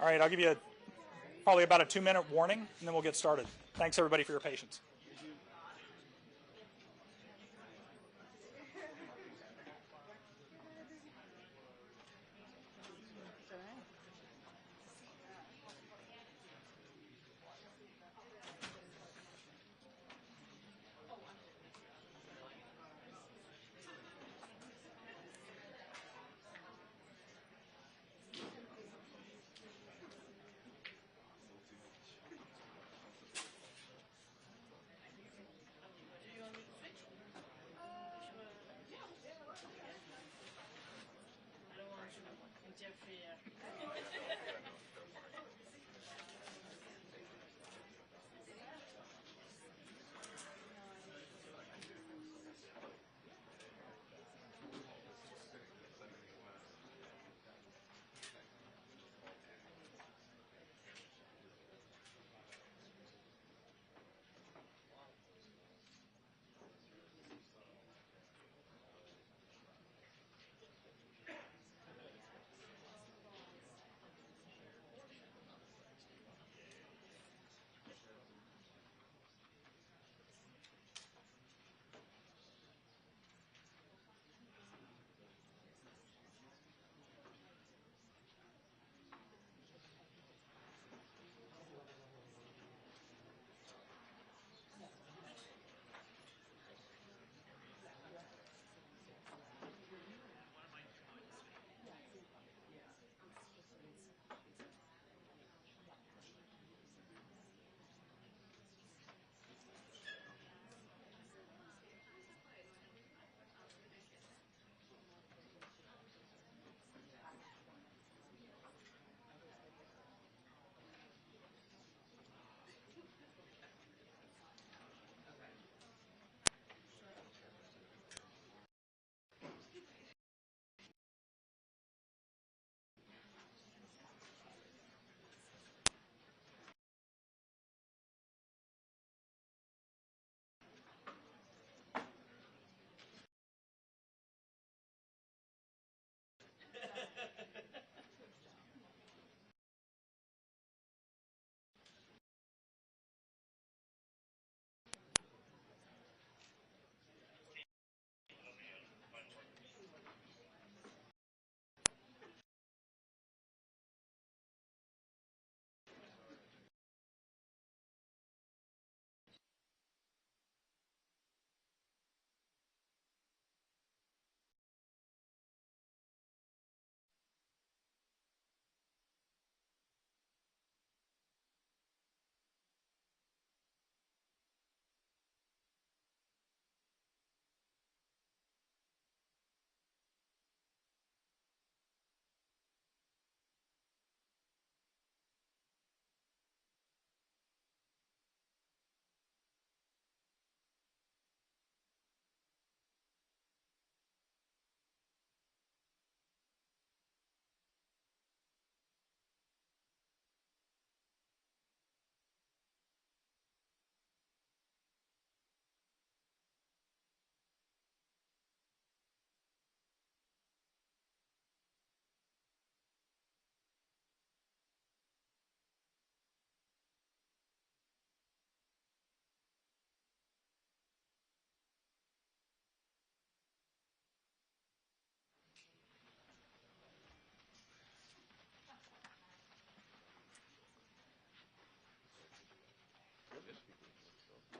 All right, I'll give you probably about a 2-minute warning, and then we'll get started. Thanks, everybody, for your patience.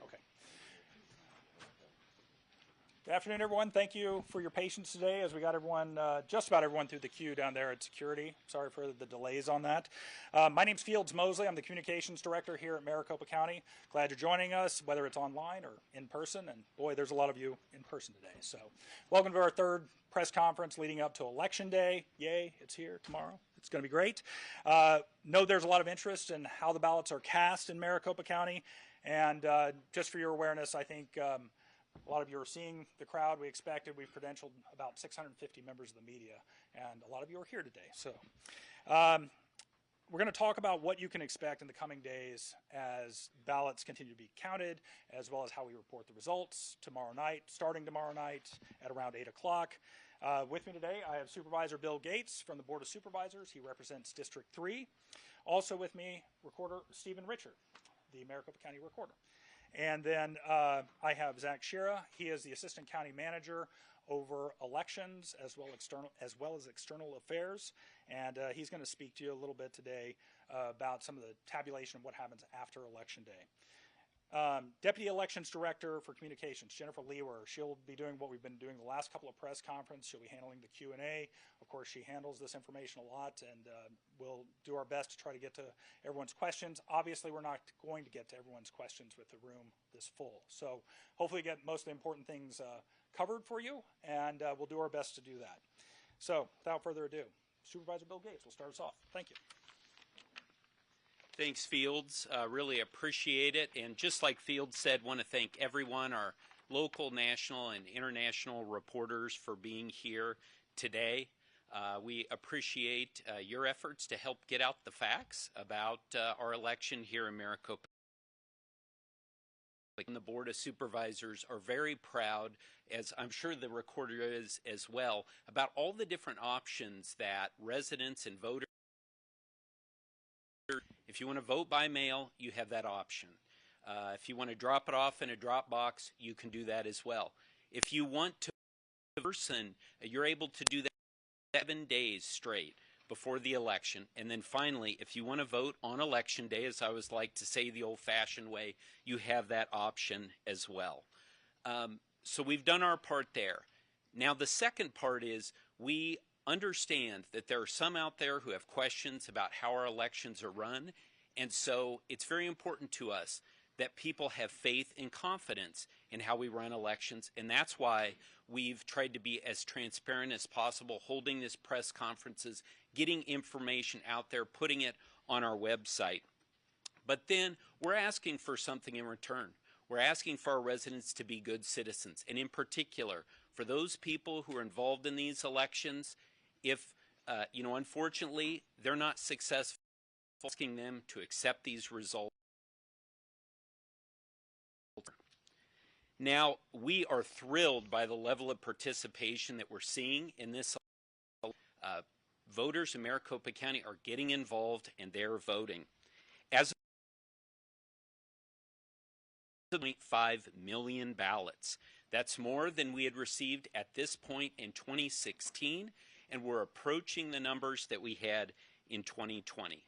Okay. Good afternoon, everyone. Thank you for your patience today as we got everyone, just about everyone through the queue down there at security. Sorry for the delays on that. My name's Fields Mosley. I'm the Communications Director here at Maricopa County. Glad you're joining us, whether it's online or in person. And boy, there's a lot of you in person today. So welcome to our third press conference leading up to Election Day. Yay, it's here tomorrow. It's going to be great. Know there's a lot of interest in how the ballots are cast in Maricopa County. And just for your awareness, I think a lot of you are seeing the crowd we expected. We've credentialed about 650 members of the media, and a lot of you are here today. So we're going to talk about what you can expect in the coming days as ballots continue to be counted, as well as how we report the results starting tomorrow night at around 8 o'clock. With me today, I have Supervisor Bill Gates from the Board of Supervisors. He represents District 3. Also with me, Recorder Stephen Richard, the Maricopa County Recorder. And then I have Zach Shira. He is the Assistant County Manager over elections as well as external affairs, and he's going to speak to you a little bit today about some of the tabulation of what happens after Election Day. Deputy Elections Director for Communications, Jennifer Lewer, she'll be doing what we've been doing the last couple of press conferences. She'll be handling the Q&A. Of course, she handles this information a lot, and we'll do our best to try to get to everyone's questions. Obviously, we're not going to get to everyone's questions with the room this full, so hopefully get most of the important things covered for you, and we'll do our best to do that. So without further ado, Supervisor Bill Gates will start us off. Thank you. Thanks, Fields. Really appreciate it. And just like Fields said, want to thank everyone, our local, national, and international reporters for being here today. We appreciate your efforts to help get out the facts about our election here in Maricopa. And the Board of Supervisors are very proud, as I'm sure the recorder is as well, about all the different options that residents and voters. If you want to vote by mail, you have that option. If you want to drop it off in a drop box, you can do that as well. If you want to vote in person, you're able to do that 7 days straight before the election. And then finally, if you want to vote on Election Day, as I always like to say the old-fashioned way, you have that option as well. So we've done our part there. Now the second part is we understand that there are some out there who have questions about how our elections are run, and so it's very important to us that people have faith and confidence in how we run elections, and that's why we've tried to be as transparent as possible, holding these press conferences, getting information out there, putting it on our website. But then we're asking for something in return. We're asking for our residents to be good citizens, and in particular, for those people who are involved in these elections, if, unfortunately, they're not successful, asking them to accept these results. Now, we are thrilled by the level of participation that we're seeing in this. Voters in Maricopa County are getting involved and they're voting. As of 0.5 million ballots, that's more than we had received at this point in 2016, and we're approaching the numbers that we had in 2020.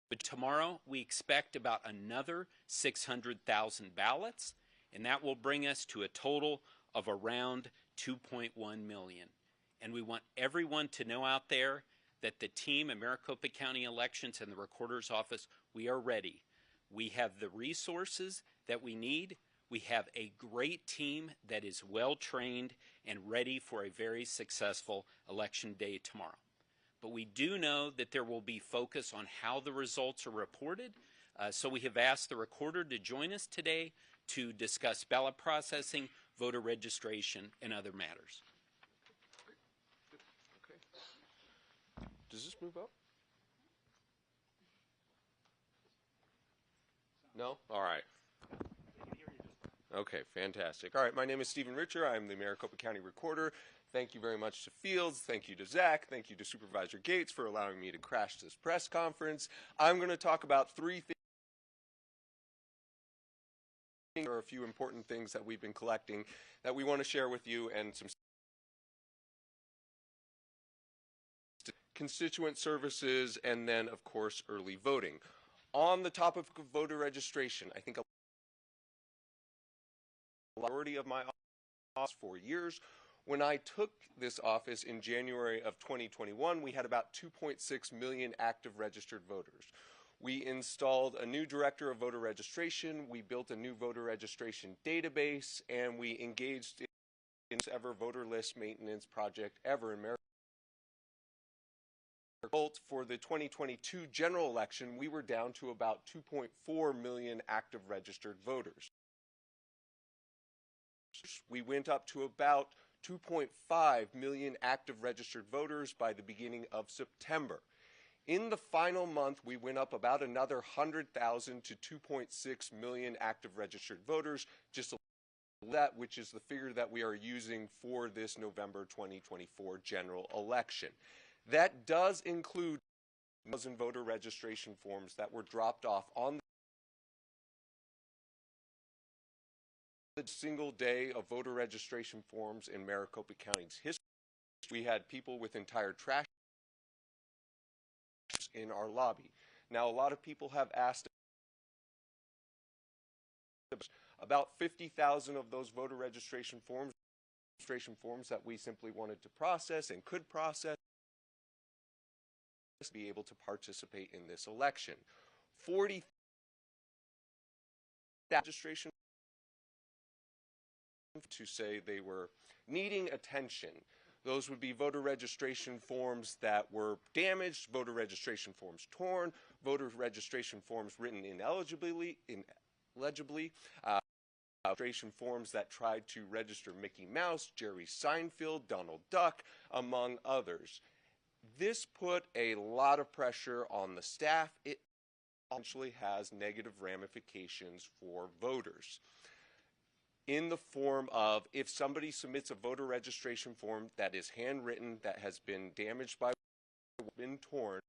But tomorrow we expect about another 600,000 ballots, and that will bring us to a total of around 2.1 million. And we want everyone to know out there that the team at Maricopa County Elections and the Recorder's Office, we are ready. We have the resources that we need. We have a great team that is well trained and ready for a very successful election day tomorrow. But we do know that there will be focus on how the results are reported. So we have asked the recorder to join us today to discuss ballot processing, voter registration, and other matters. Okay. Does this move up? No? All right. Okay, fantastic. All right, my name is Stephen Richard. I'm the Maricopa County Recorder. Thank you very much to Fields. Thank you to Zach. Thank you to Supervisor Gates for allowing me to crash this press conference. I'm going to talk about 3 things. There are a few important things that we've been collecting that we want to share with you, and some constituent services, and then, of course, early voting. On the topic of voter registration, I think a majority of my office for years. When I took this office in January of 2021, we had about 2.6 million active registered voters. We installed a new director of voter registration, we built a new voter registration database, and we engaged in the first ever voter list maintenance project ever in Maricopa. For the 2022 general election, we were down to about 2.4 million active registered voters. We went up to about 2.5 million active registered voters by the beginning of September. In the final month, we went up about another 100,000 to 2.6 million active registered voters, just that, which is the figure that we are using for this November 2024 general election. That does include 1,000 voter registration forms that were dropped off on the single day of voter registration forms in Maricopa County's history. We had people with entire trash in our lobby. Now, a lot of people have asked about 50,000 of those voter registration forms that we simply wanted to process and could process to be able to participate in this election. 40 registration to say they were needing attention. Those would be voter registration forms that were damaged, voter registration forms torn, voter registration forms written illegibly, registration forms that tried to register Mickey Mouse, Jerry Seinfeld, Donald Duck, among others. This put a lot of pressure on the staff. It essentially has negative ramifications for voters, in the form of, if somebody submits a voter registration form that is handwritten, that has been damaged by, been torn,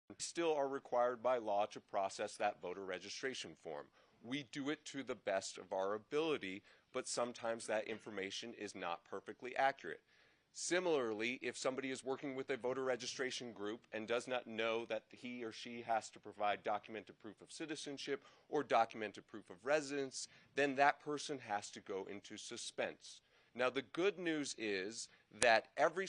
we still are required by law to process that voter registration form. We do it to the best of our ability, but sometimes that information is not perfectly accurate. Similarly, if somebody is working with a voter registration group and does not know that he or she has to provide documented proof of citizenship or documented proof of residence, then that person has to go into suspense. Now, the good news is that every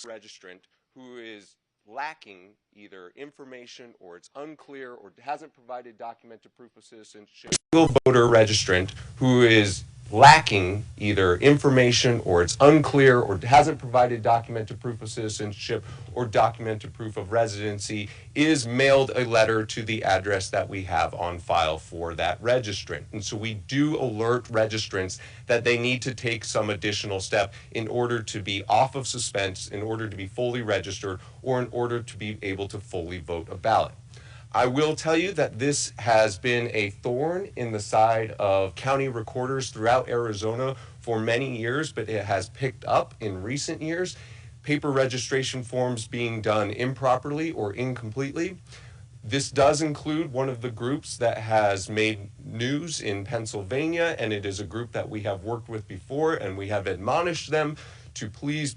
registrant who is lacking either information or it's unclear or hasn't provided documented proof of citizenship, voter registrant who is lacking either information or it's unclear or hasn't provided documented proof of citizenship or documented proof of residency is mailed a letter to the address that we have on file for that registrant. And so we do alert registrants that they need to take some additional step in order to be off of suspense, in order to be fully registered, or in order to be able to fully vote a ballot. I will tell you that this has been a thorn in the side of county recorders throughout Arizona for many years, but it has picked up in recent years. Paper registration forms being done improperly or incompletely. This does include one of the groups that has made news in Pennsylvania, and it is a group that we have worked with before, and we have admonished them to please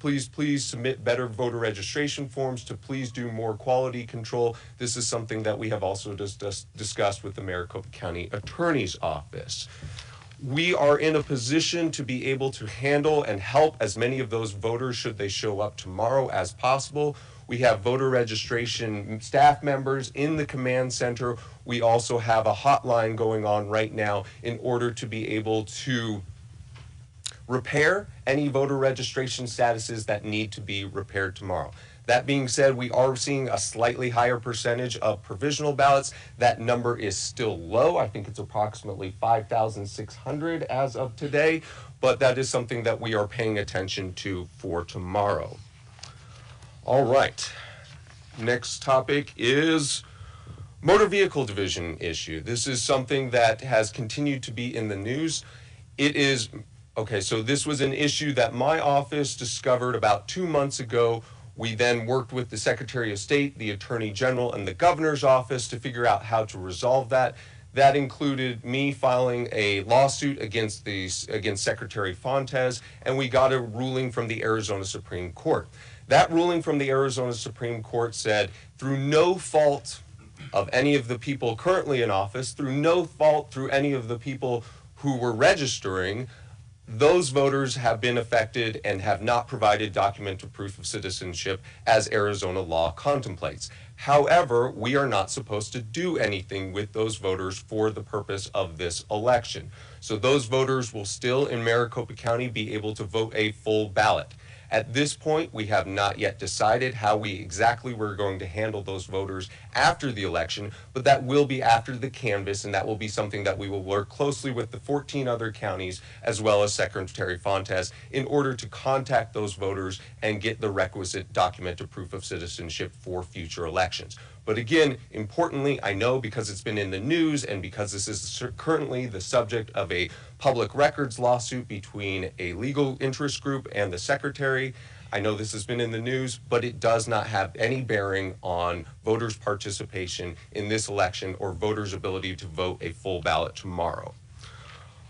submit better voter registration forms, to please do more quality control. This is something that we have also discussed with the Maricopa County Attorney's Office. We are in a position to be able to handle and help as many of those voters, should they show up tomorrow, as possible. We have voter registration staff members in the command center. We also have a hotline going on right now in order to be able to repair any voter registration statuses that need to be repaired tomorrow. That being said, we are seeing a slightly higher percentage of provisional ballots. That number is still low. I think it's approximately 5,600 as of today, but that is something that we are paying attention to for tomorrow. All right. Next topic is motor vehicle division issue. This is something that has continued to be in the news. It is okay, so this was an issue that my office discovered about 2 months ago. We then worked with the Secretary of State, the Attorney General, and the Governor's office to figure out how to resolve that. That included me filing a lawsuit against Secretary Fontes, and we got a ruling from the Arizona Supreme Court. That ruling from the Arizona Supreme Court said, through no fault of any of the people currently in office, through no fault through any of the people who were registering, those voters have been affected and have not provided documented proof of citizenship as Arizona law contemplates. However, we are not supposed to do anything with those voters for the purpose of this election. So those voters will still in Maricopa County be able to vote a full ballot. At this point, we have not yet decided how we exactly we're going to handle those voters after the election, but that will be after the canvass, and that will be something that we will work closely with the 14 other counties as well as Secretary Fontes in order to contact those voters and get the requisite documented proof of citizenship for future elections. But again, importantly, I know because it's been in the news and because this is currently the subject of a public records lawsuit between a legal interest group and the secretary, I know this has been in the news, but it does not have any bearing on voters' participation in this election or voters' ability to vote a full ballot tomorrow.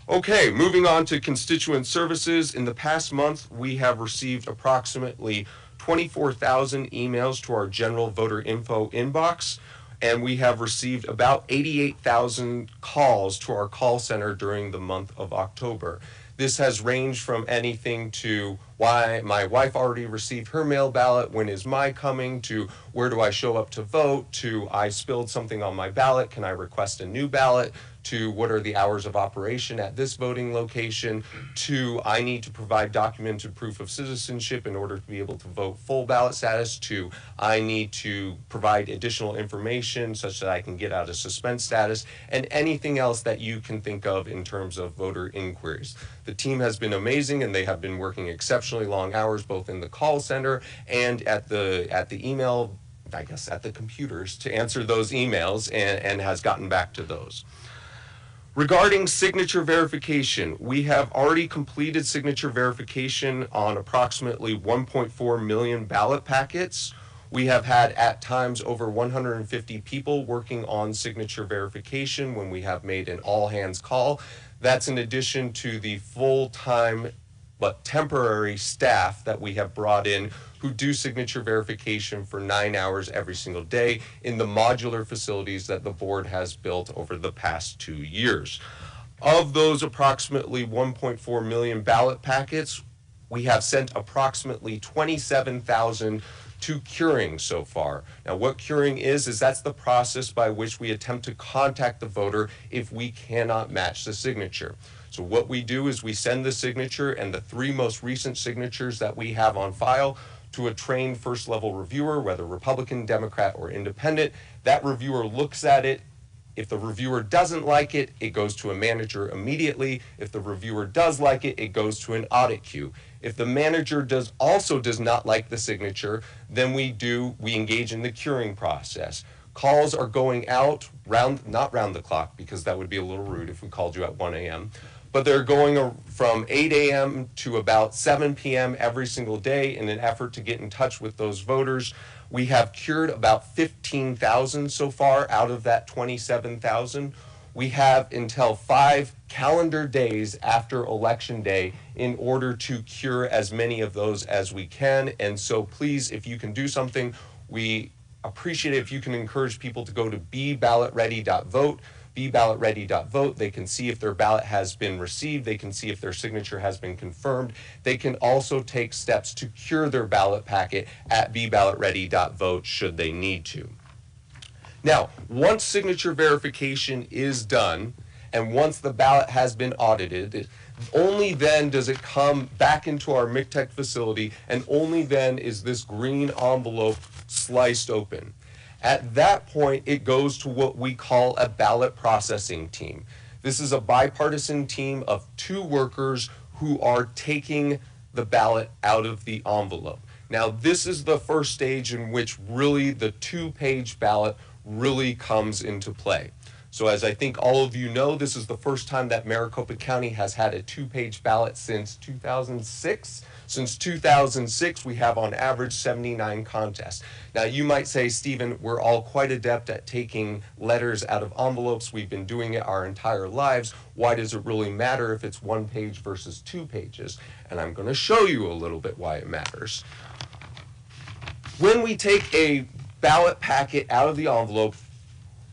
Okay, moving on to constituent services. In the past month, we have received approximately 24,000 emails to our general voter info inbox, and we have received about 88,000 calls to our call center during the month of October. This has ranged from anything to why my wife already received her mail ballot, when is my coming, to where do I show up to vote, to I spilled something on my ballot, can I request a new ballot, to what are the hours of operation at this voting location, to I need to provide documented proof of citizenship in order to be able to vote full ballot status, to I need to provide additional information such that I can get out of suspense status, and anything else that you can think of in terms of voter inquiries. The team has been amazing, and they have been working exceptionally long hours both in the call center and at the email, I guess at the computers, to answer those emails and has gotten back to those. Regarding signature verification, we have already completed signature verification on approximately 1.4 million ballot packets. We have had at times over 150 people working on signature verification when we have made an all-hands call. That's in addition to the full-time but temporary staff that we have brought in who do signature verification for 9 hours every single day in the modular facilities that the board has built over the past 2 years. Of those approximately 1.4 million ballot packets, we have sent approximately 27,000 to curing so far. Now, what curing is that's the process by which we attempt to contact the voter if we cannot match the signature. So what we do is we send the signature and the 3 most recent signatures that we have on file to a trained first-level reviewer, whether Republican, Democrat, or Independent. That reviewer looks at it. If the reviewer doesn't like it, it goes to a manager immediately. If the reviewer does like it, it goes to an audit queue. If the manager does not like the signature, then we engage in the curing process. Calls are going out not round the clock, because that would be a little rude if we called you at 1 a.m., but they're going from 8 a.m. to about 7 p.m. every single day in an effort to get in touch with those voters. We have cured about 15,000 so far out of that 27,000. We have until 5 calendar days after Election Day in order to cure as many of those as we can. And so please, if you can do something, we appreciate it if you can encourage people to go to beballotready.vote. beballotready.vote. They can see if their ballot has been received. They can see if their signature has been confirmed. They can also take steps to cure their ballot packet at beballotready.vote should they need to. Now, once signature verification is done, and once the ballot has been audited, only then does it come back into our MCTEC facility, and only then is this green envelope sliced open. At that point, it goes to what we call a ballot processing team. This is a bipartisan team of 2 workers who are taking the ballot out of the envelope. Now, this is the first stage in which really the 2-page ballot really comes into play. So as I think all of you know, this is the first time that Maricopa County has had a 2-page ballot since 2006. Since 2006, we have on average 79 contests. Now, you might say, Stephen, we're all quite adept at taking letters out of envelopes. We've been doing it our entire lives. Why does it really matter if it's 1 page versus 2 pages? And I'm going to show you a little bit why it matters. When we take a ballot packet out of the envelope,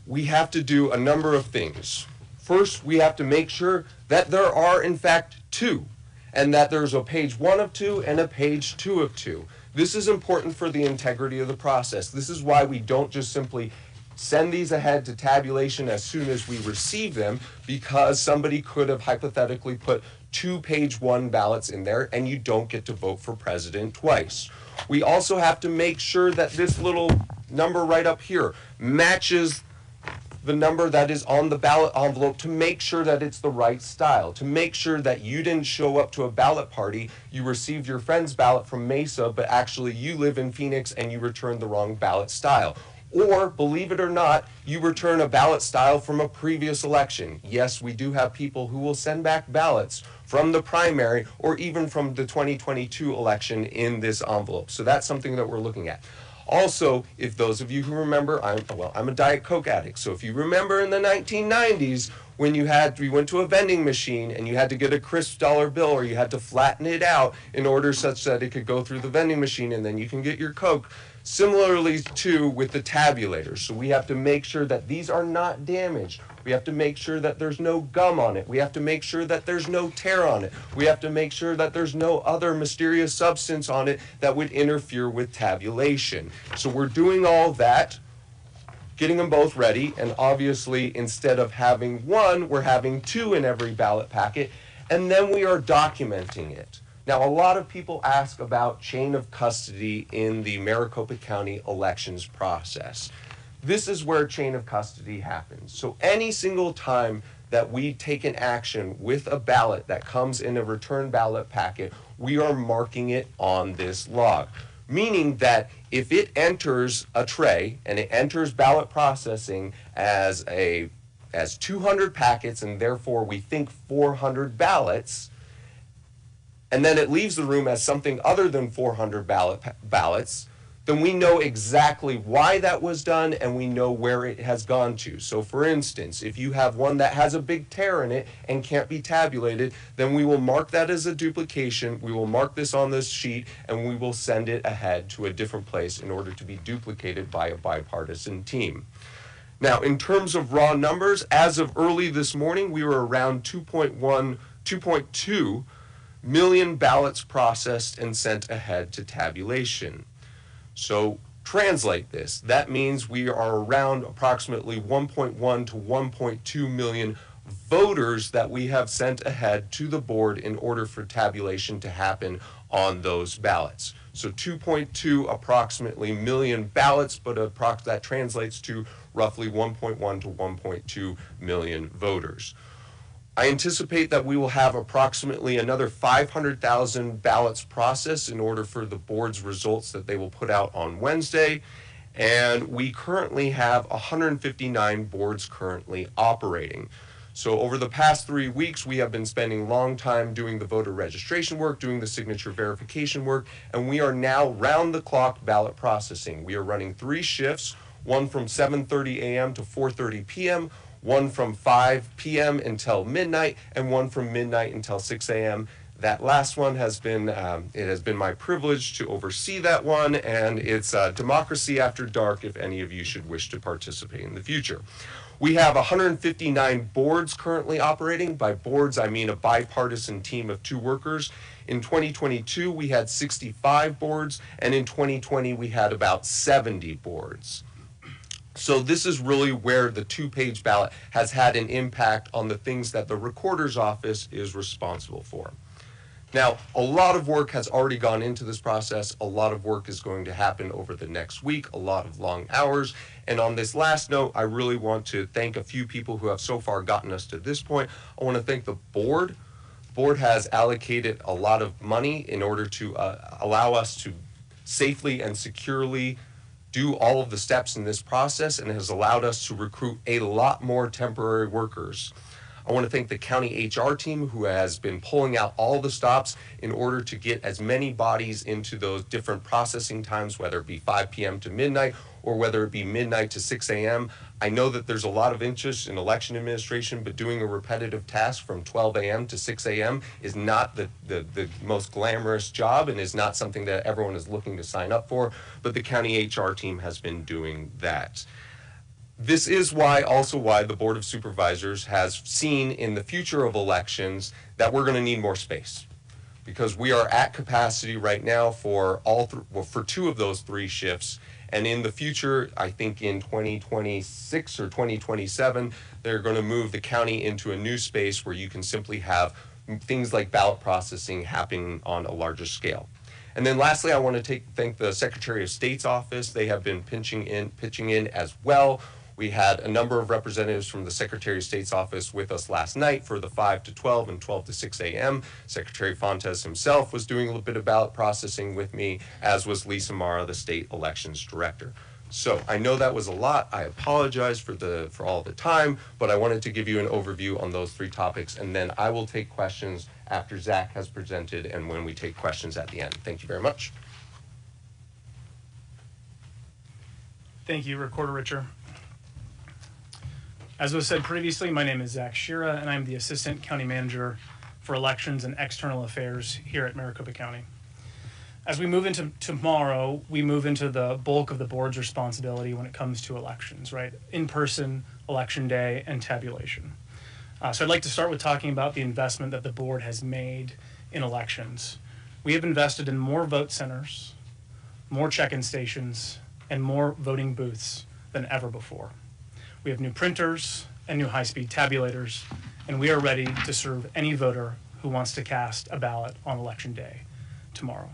we have to do a number of things. First, we have to make sure that there are, in fact, 2, and that there's a page 1 of 2 and a page 2 of 2. This is important for the integrity of the process. This is why we don't just simply send these ahead to tabulation as soon as we receive them, because somebody could have hypothetically put 2 page 1 ballots in there, and you don't get to vote for president twice. We also have to make sure that this little number right up here matches the number that is on the ballot envelope, to make sure that it's the right style, to make sure that you didn't show up to a ballot party, you received your friend's ballot from Mesa, but actually you live in Phoenix and you returned the wrong ballot style. Or, believe it or not, you return a ballot style from a previous election. Yes, we do have people who will send back ballots from the primary or even from the 2022 election in this envelope. So that's something that we're looking at. Also, if those of you who remember, I'm a Diet Coke addict, so if you remember in the 1990s when you went to a vending machine and you had to get a crisp dollar bill, or you had to flatten it out in order such that it could go through the vending machine and then you can get your Coke. Similarly too with the tabulators. So we have to make sure that these are not damaged. We have to make sure that there's no gum on it. We have to make sure that there's no tear on it. We have to make sure that there's no other mysterious substance on it that would interfere with tabulation. So we're doing all that, getting them both ready, and obviously instead of having one, we're having two in every ballot packet, and then we are documenting it. Now, a lot of people ask about chain of custody in the Maricopa County elections process. This is where chain of custody happens. So any single time that we take an action with a ballot that comes in a return ballot packet, we are marking it on this log. Meaning that if it enters a tray and it enters ballot processing as 200 packets, and therefore we think 400 ballots, and then it leaves the room as something other than 400 ballots, then we know exactly why that was done and we know where it has gone to. So for instance, if you have one that has a big tear in it and can't be tabulated, then we will mark that as a duplication, we will mark this on this sheet, and we will send it ahead to a different place in order to be duplicated by a bipartisan team. Now, in terms of raw numbers, as of early this morning, we were around 2.2 million ballots processed and sent ahead to tabulation. So translate this. That means we are around approximately 1.1 to 1.2 million voters that we have sent ahead to the board in order for tabulation to happen on those ballots. So 2.2 approximately million ballots, but that translates to roughly 1.1 to 1.2 million voters. I anticipate that we will have approximately another 500,000 ballots processed in order for the board's results that they will put out on Wednesday. And we currently have 159 boards currently operating. So over the past 3 weeks, we have been spending long time doing the voter registration work, doing the signature verification work, and we are now round-the-clock ballot processing. We are running 3 shifts, one from 7:30 a.m. to 4:30 p.m., one from 5 p.m. until midnight, and one from midnight until 6 a.m. That last one has been, it has been my privilege to oversee that one, and it's democracy after dark if any of you should wish to participate in the future. We have 159 boards currently operating. By boards, I mean a bipartisan team of 2 workers. In 2022, we had 65 boards, and in 2020, we had about 70 boards. So this is really where the 2-page ballot has had an impact on the things that the recorder's office is responsible for. Now, a lot of work has already gone into this process. A lot of work is going to happen over the next week, a lot of long hours. And on this last note, I really want to thank a few people who have so far gotten us to this point. I want to thank the board. The board has allocated a lot of money in order to allow us to safely and securely do all of the steps in this process, and has allowed us to recruit a lot more temporary workers. I want to thank the county HR team who has been pulling out all the stops in order to get as many bodies into those different processing times, whether it be 5 p.m. to midnight or whether it be midnight to 6 a.m. I know that there's a lot of interest in election administration, but doing a repetitive task from 12 a.m. to 6 a.m. is not the most glamorous job and is not something that everyone is looking to sign up for, but the county HR team has been doing that. This is also why the Board of Supervisors has seen in the future of elections that we're going to need more space, because we are at capacity right now for for 2 of those 3 shifts. And in the future, I think in 2026 or 2027, they're going to move the county into a new space where you can simply have things like ballot processing happening on a larger scale. And then lastly, I want to thank the Secretary of State's office. They have been pitching in as well. We had a number of representatives from the Secretary of State's office with us last night for the 5 to 12 and 12 to 6 a.m. Secretary Fontes himself was doing a little bit of ballot processing with me, as was Lisa Mara, the State Elections Director. So I know that was a lot. I apologize for all the time, but I wanted to give you an overview on those 3 topics, and then I will take questions after Zach has presented and when we take questions at the end. Thank you very much. Thank you, Recorder Richer. As was said previously, my name is Zach Shira, and I'm the Assistant County Manager for Elections and External Affairs here at Maricopa County. As we move into tomorrow, we move into the bulk of the board's responsibility when it comes to elections, right? In-person, election day, and tabulation. So I'd like to start with talking about the investment that the board has made in elections. We have invested in more vote centers, more check-in stations, and more voting booths than ever before. We have new printers and new high-speed tabulators, and we are ready to serve any voter who wants to cast a ballot on election day tomorrow.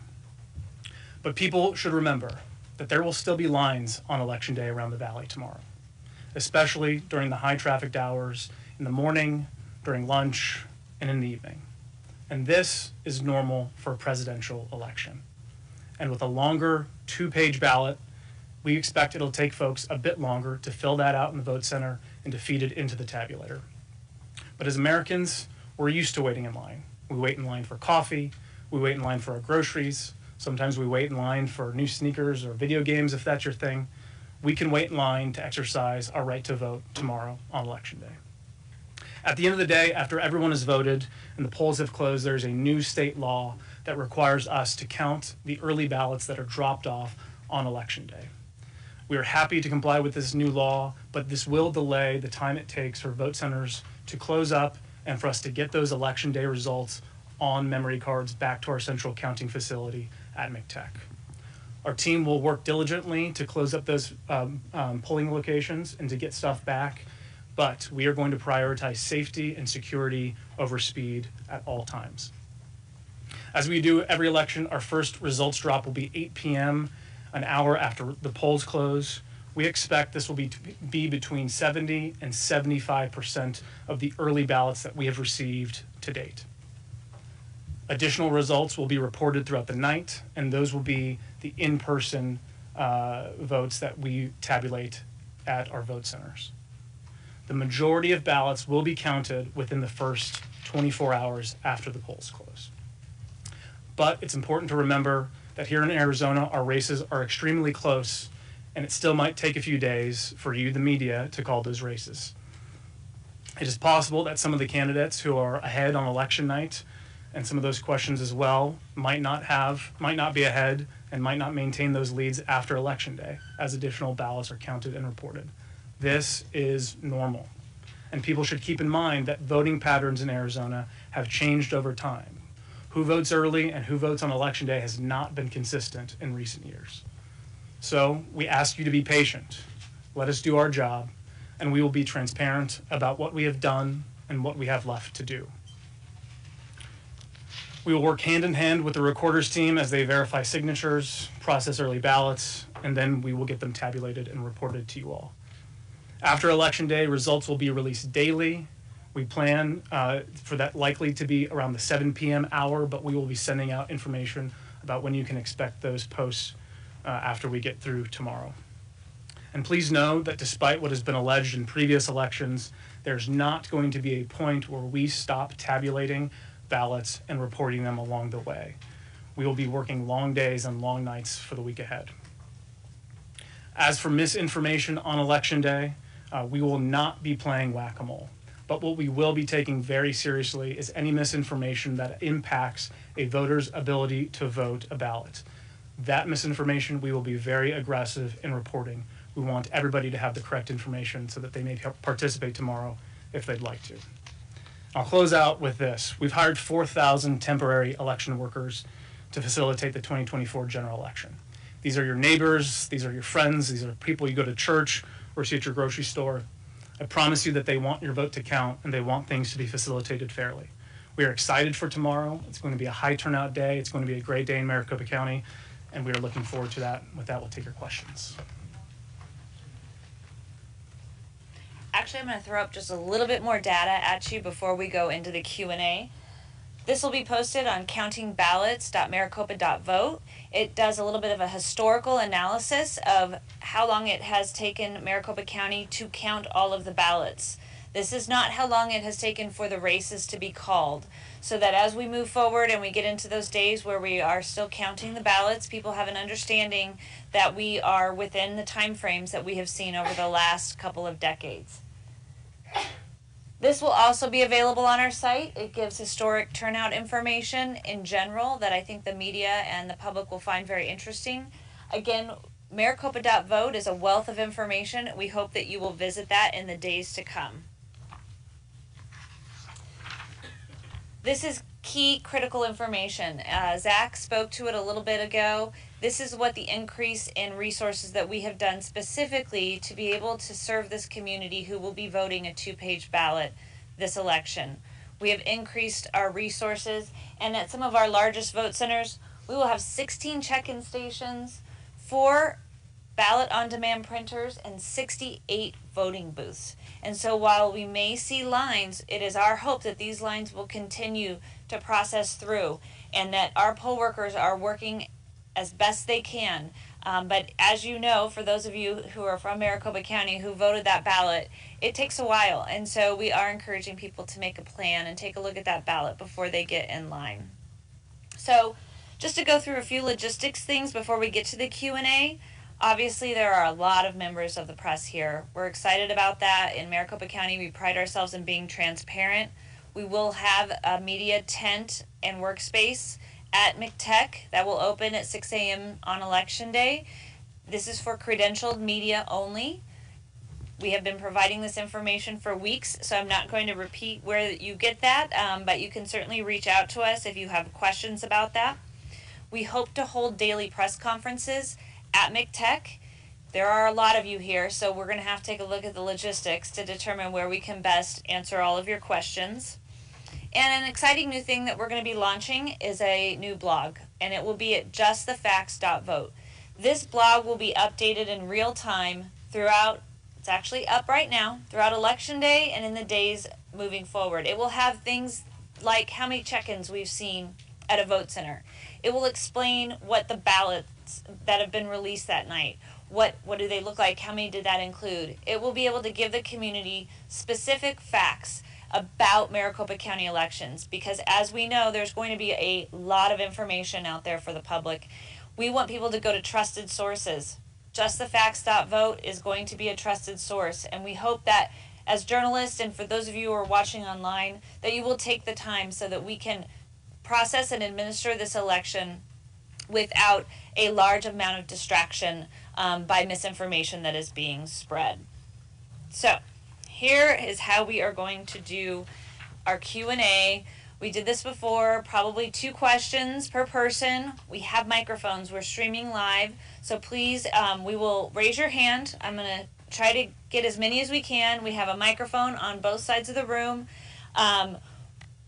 But people should remember that there will still be lines on election day around the valley tomorrow, especially during the high-trafficked hours in the morning, during lunch, and in the evening. And this is normal for a presidential election. And with a longer 2-page ballot, we expect it'll take folks a bit longer to fill that out in the vote center and to feed it into the tabulator. But as Americans, we're used to waiting in line. We wait in line for coffee, we wait in line for our groceries, sometimes we wait in line for new sneakers or video games if that's your thing. We can wait in line to exercise our right to vote tomorrow on election day. At the end of the day, after everyone has voted and the polls have closed, there's a new state law that requires us to count the early ballots that are dropped off on election day. We are happy to comply with this new law, but this will delay the time it takes for vote centers to close up and for us to get those election day results on memory cards back to our central counting facility at McTech. Our team will work diligently to close up those polling locations and to get stuff back, but we are going to prioritize safety and security over speed at all times. As we do every election, our first results drop will be 8 p.m., an hour after the polls close. We expect this will be between 70 and 75% of the early ballots that we have received to date. Additional results will be reported throughout the night, and those will be the in-person votes that we tabulate at our vote centers. The majority of ballots will be counted within the first 24 hours after the polls close. But it's important to remember that here in Arizona, our races are extremely close, and it still might take a few days for you, the media, to call those races. It is possible that some of the candidates who are ahead on election night, and some of those questions as well, might not be ahead and might not maintain those leads after election day as additional ballots are counted and reported. This is normal. And people should keep in mind that voting patterns in Arizona have changed over time. Who votes early and who votes on election day has not been consistent in recent years. So we ask you to be patient. Let us do our job, and we will be transparent about what we have done and what we have left to do. We will work hand in hand with the recorder's team as they verify signatures, process early ballots, and then we will get them tabulated and reported to you all. After Election Day, results will be released daily. We plan for that likely to be around the 7 p.m. hour, but we will be sending out information about when you can expect those posts after we get through tomorrow. And please know that despite what has been alleged in previous elections, there's not going to be a point where we stop tabulating ballots and reporting them along the way. We will be working long days and long nights for the week ahead. As for misinformation on Election Day, we will not be playing whack-a-mole. But what we will be taking very seriously is any misinformation that impacts a voter's ability to vote a ballot. That misinformation, we will be very aggressive in reporting. We want everybody to have the correct information so that they may participate tomorrow if they'd like to. I'll close out with this. We've hired 4,000 temporary election workers to facilitate the 2024 general election. These are your neighbors, these are your friends, these are people you go to church or see at your grocery store. I promise you that they want your vote to count and they want things to be facilitated fairly. We are excited for tomorrow. It's going to be a high turnout day. It's going to be a great day in Maricopa County, and we are looking forward to that. With that, we'll take your questions. Actually, I'm going to throw up just a little bit more data at you before we go into the Q&A. This will be posted on countingballots.maricopa.vote. It does a little bit of a historical analysis of how long it has taken Maricopa County to count all of the ballots. This is not how long it has taken for the races to be called, so that as we move forward and we get into those days where we are still counting the ballots, people have an understanding that we are within the time frames that we have seen over the last couple of decades. This will also be available on our site. It gives historic turnout information in general that I think the media and the public will find very interesting. Again, Maricopa.vote is a wealth of information. We hope that you will visit that in the days to come. This is key critical information. Zach spoke to it a little bit ago. This is what the increase in resources that we have done specifically to be able to serve this community who will be voting a 2-page ballot this election. We have increased our resources, and at some of our largest vote centers, we will have 16 check-in stations, 4 ballot on-demand printers, and 68 voting booths. And so while we may see lines, it is our hope that these lines will continue to process through and that our poll workers are working as best they can. But as you know, for those of you who are from Maricopa County who voted that ballot, it takes a while. And so we are encouraging people to make a plan and take a look at that ballot before they get in line. So just to go through a few logistics things before we get to the Q&A. Obviously, there are a lot of members of the press here. We're excited about that. In Maricopa County, we pride ourselves in being transparent. We will have a media tent and workspace at McTech that will open at 6 a.m. on Election Day. This is for credentialed media only. We have been providing this information for weeks, so I'm not going to repeat where you get that, but you can certainly reach out to us if you have questions about that. We hope to hold daily press conferences at McTech. There are a lot of you here, so we're going to have to take a look at the logistics to determine where we can best answer all of your questions. And an exciting new thing that we're going to be launching is a new blog, and it will be at justthefacts.vote. This blog will be updated in real time throughout, it's actually up right now, throughout Election Day and in the days moving forward. It will have things like how many check-ins we've seen at a vote center. It will explain what the ballots that have been released that night, what do they look like, how many did that include. It will be able to give the community specific facts about Maricopa County elections, because as we know, there's going to be a lot of information out there for the public. We want people to go to trusted sources. JustTheFacts.vote is going to be a trusted source, and we hope that as journalists and for those of you who are watching online, that you will take the time so that we can process and administer this election without a large amount of distraction by misinformation that is being spread. So here is how we are going to do our Q&A. We did this before, probably 2 questions per person. We have microphones, we're streaming live, so please, we will raise your hand. I'm going to try to get as many as we can. We have a microphone on both sides of the room.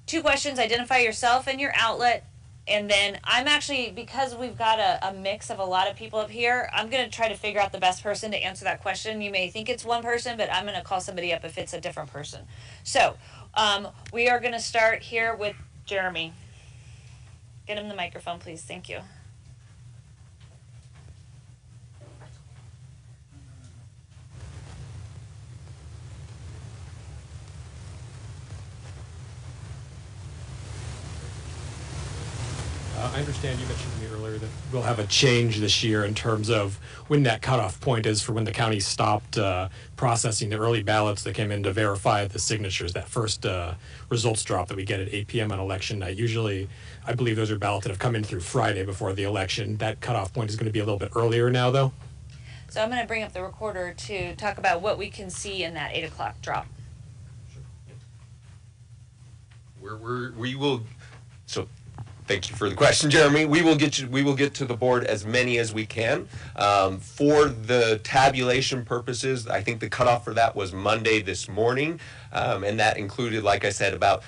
2 questions, identify yourself and your outlet. And then I'm actually, because we've got a mix of a lot of people up here, I'm going to try to figure out the best person to answer that question. You may think it's one person, but I'm going to call somebody up if it's a different person. So we are going to start here with Jeremy. Get him the microphone, please. Thank you. I understand you mentioned to me earlier that we'll have a change this year in terms of when that cutoff point is for when the county stopped processing the early ballots that came in to verify the signatures, that first results drop that we get at 8 p.m. on election night. Usually, I believe those are ballots that have come in through Friday before the election. That cutoff point is going to be a little bit earlier now, though. So I'm going to bring up the recorder to talk about what we can see in that 8 o'clock drop. We will, so thank you for the question, Jeremy. We will get to the board as many as we can. For the tabulation purposes, I think the cutoff for that was Monday this morning, and that included, like I said, about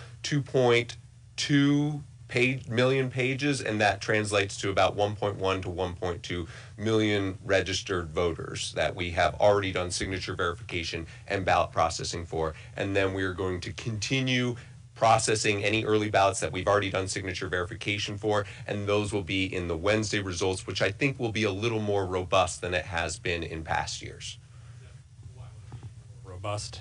million pages, and that translates to about 1.1 to 1.2 million registered voters that we have already done signature verification and ballot processing for. And then we are going to continue processing any early ballots that we've already done signature verification for, and those will be in the Wednesday results, which I think will be a little more robust than it has been in past years. Robust?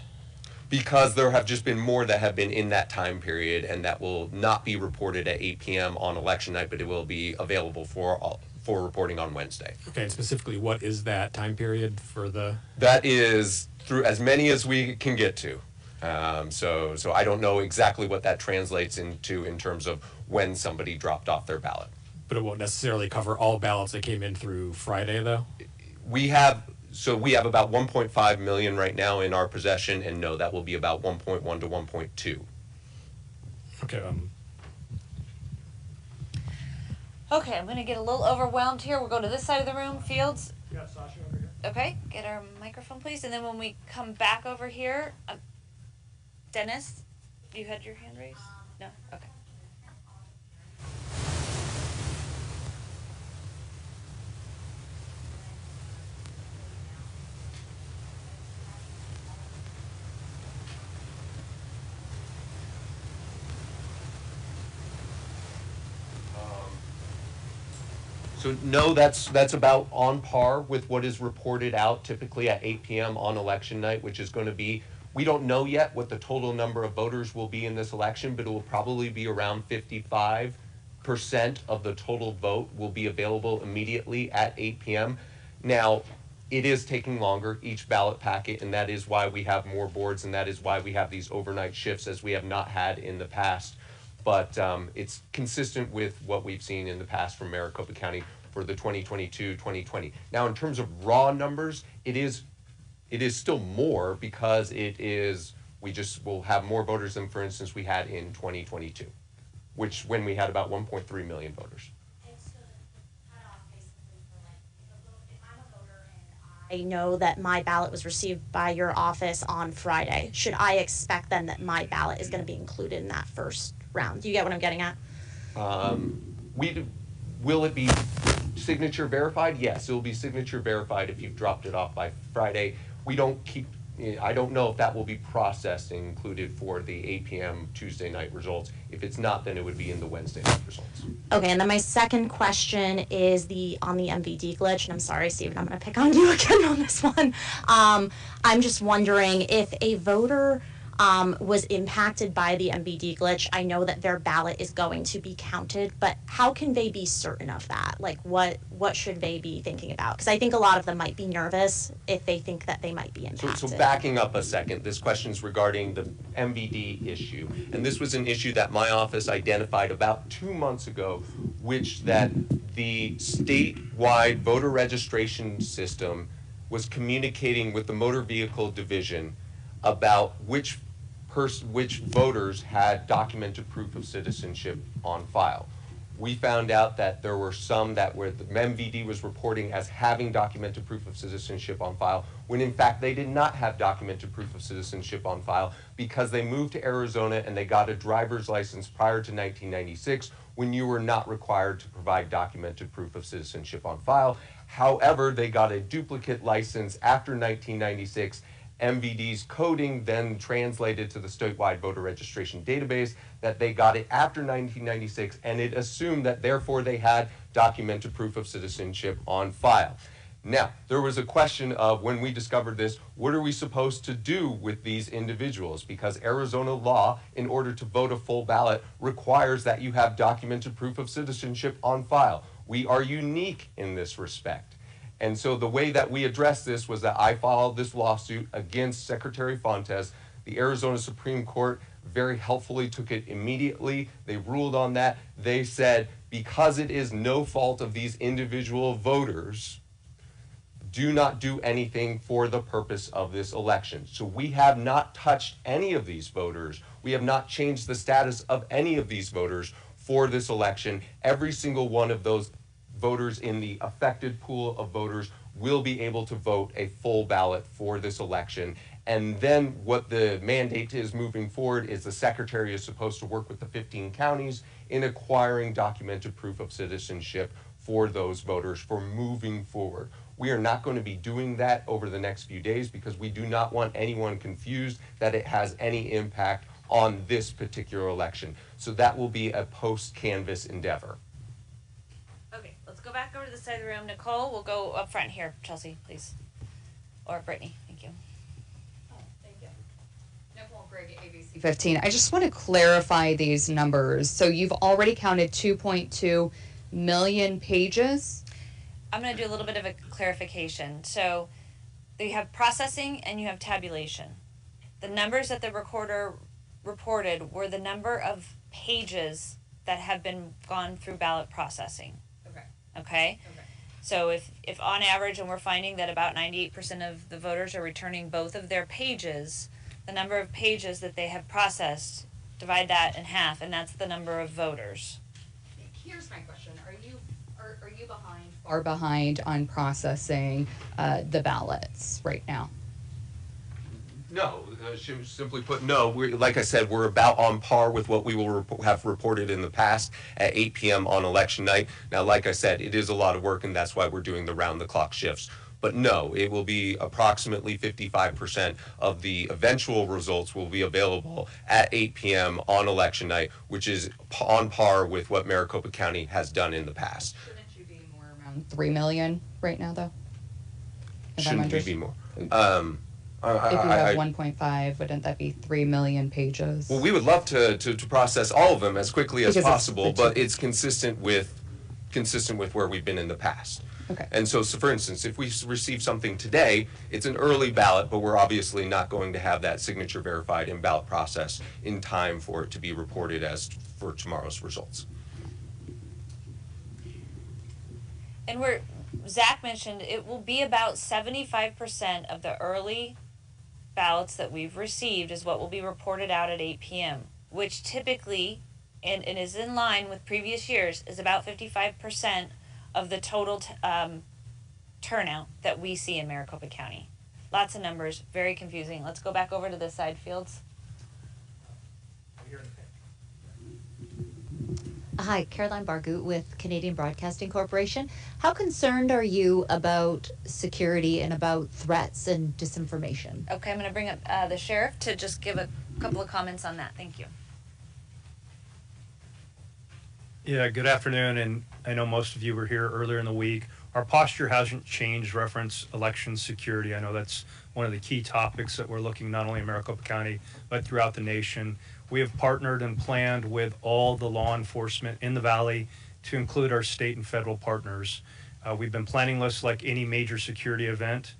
Because there have just been more that have been in that time period, and that will not be reported at 8 p.m. on election night, but it will be available for reporting on Wednesday. Okay, and specifically, what is that time period for the? That is through as many as we can get to. So I don't know exactly what that translates into in terms of when somebody dropped off their ballot. But it won't necessarily cover all ballots that came in through Friday, though? We have about 1.5 million right now in our possession, and no, that will be about 1.1 to 1.2. Okay. Okay, I'm going to get a little overwhelmed here. We'll go to this side of the room. Fields. Yeah, Sasha over here. Okay, get our microphone, please. And then when we come back over here, Dennis, you had your hand raised? No? Okay. So no, that's about on par with what is reported out typically at 8 p.m. on election night, which is going to be, we don't know yet what the total number of voters will be in this election, but it will probably be around 55% of the total vote will be available immediately at 8 p.m. Now, it is taking longer, each ballot packet, and that is why we have more boards, and that is why we have these overnight shifts as we have not had in the past. But it's consistent with what we've seen in the past from Maricopa County for the 2022-2020. Now, in terms of raw numbers, it is still more because we just will have more voters than, for instance, we had in 2022, when we had about 1.3 million voters. I know that my ballot was received by your office on Friday. Should I expect then that my ballot is going to be included in that first round? Do you get what I'm getting at? Will it be signature verified? Yes, it will be signature verified if you've dropped it off by Friday. I don't know if that will be processed and included for the 8 p.m. Tuesday night results. If it's not, then it would be in the Wednesday night results. Okay, and then my second question is on the MVD glitch, and I'm sorry, Stephen, I'm going to pick on you again on this one. I'm just wondering if a voter was impacted by the MVD glitch. I know that their ballot is going to be counted, but how can they be certain of that? Like, what should they be thinking about? Because I think a lot of them might be nervous if they think that they might be impacted. So backing up a second, this question is regarding the MVD issue. And this was an issue that my office identified about 2 months ago, which that the statewide voter registration system was communicating with the Motor Vehicle Division about which voters had documented proof of citizenship on file. We found out that there were some that were the MVD was reporting as having documented proof of citizenship on file, when in fact they did not have documented proof of citizenship on file because they moved to Arizona and they got a driver's license prior to 1996, when you were not required to provide documented proof of citizenship on file. However, they got a duplicate license after 1996. MVD's coding then translated to the statewide voter registration database that they got it after 1996, and it assumed that therefore they had documented proof of citizenship on file. Now, there was a question of, when we discovered this, what are we supposed to do with these individuals? Because Arizona law, in order to vote a full ballot, requires that you have documented proof of citizenship on file. We are unique in this respect. And so the way that we addressed this was that I filed this lawsuit against Secretary Fontes. The Arizona Supreme Court very helpfully took it immediately. They ruled on that. They said, because it is no fault of these individual voters, do not do anything for the purpose of this election. So we have not touched any of these voters. We have not changed the status of any of these voters for this election. Every single one of those voters in the affected pool of voters will be able to vote a full ballot for this election. And then what the mandate is moving forward is the secretary is supposed to work with the 15 counties in acquiring documented proof of citizenship for those voters for moving forward. We are not going to be doing that over the next few days because we do not want anyone confused that it has any impact on this particular election. So that will be a post-canvass endeavor. Okay, let's go back over to the side of the room. Nicole, we'll go up front here. Chelsea, please. Or Brittany, thank you. Nicole Grigg, ABC 15. I just want to clarify these numbers. So you've already counted 2.2 million pages. I'm going to do a little bit of a clarification. So you have processing and you have tabulation. The numbers that the recorder reported were the number of pages that have been gone through ballot processing. Okay? So if on average, and we're finding that about 98% of the voters are returning both of their pages, the number of pages that they have processed, divide that in half, and that's the number of voters. Here's my question. Are you far behind on processing the ballots right now? No, simply put, no. Like I said, we're about on par with what we will have reported in the past at 8 p.m. on election night. Now, like I said, it is a lot of work, and that's why we're doing the round-the-clock shifts. But no, it will be approximately 55% of the eventual results will be available at 8 p.m. on election night, which is on par with what Maricopa County has done in the past. Shouldn't you be more around 3 million right now, though? Shouldn't we be more? If you have 1.5, wouldn't that be 3 million pages? Well, we would love to process all of them as quickly as Because possible, but it's consistent with where we've been in the past. Okay. And so for instance, if we receive something today, it's an early ballot, but we're obviously not going to have that signature verified in ballot process in time for it to be reported as for tomorrow's results. And Zach mentioned it will be about 75% of the early ballots that we've received is what will be reported out at 8 p.m., which typically, and is in line with previous years, is about 55% of the total turnout that we see in Maricopa County. Lots of numbers, very confusing. Let's go back over to this side, Fields. Hi, Caroline Bargoot with Canadian Broadcasting Corporation. How concerned are you about security and about threats and disinformation? Okay, I'm going to bring up the sheriff to just give a couple of comments on that. Thank you. Yeah, good afternoon, and I know most of you were here earlier in the week. Our posture hasn't changed, reference election security. I know that's one of the key topics that we're looking not only in Maricopa County, but throughout the nation. We have partnered and planned with all the law enforcement in the Valley to include our state and federal partners. We've been planning lists like any major security event.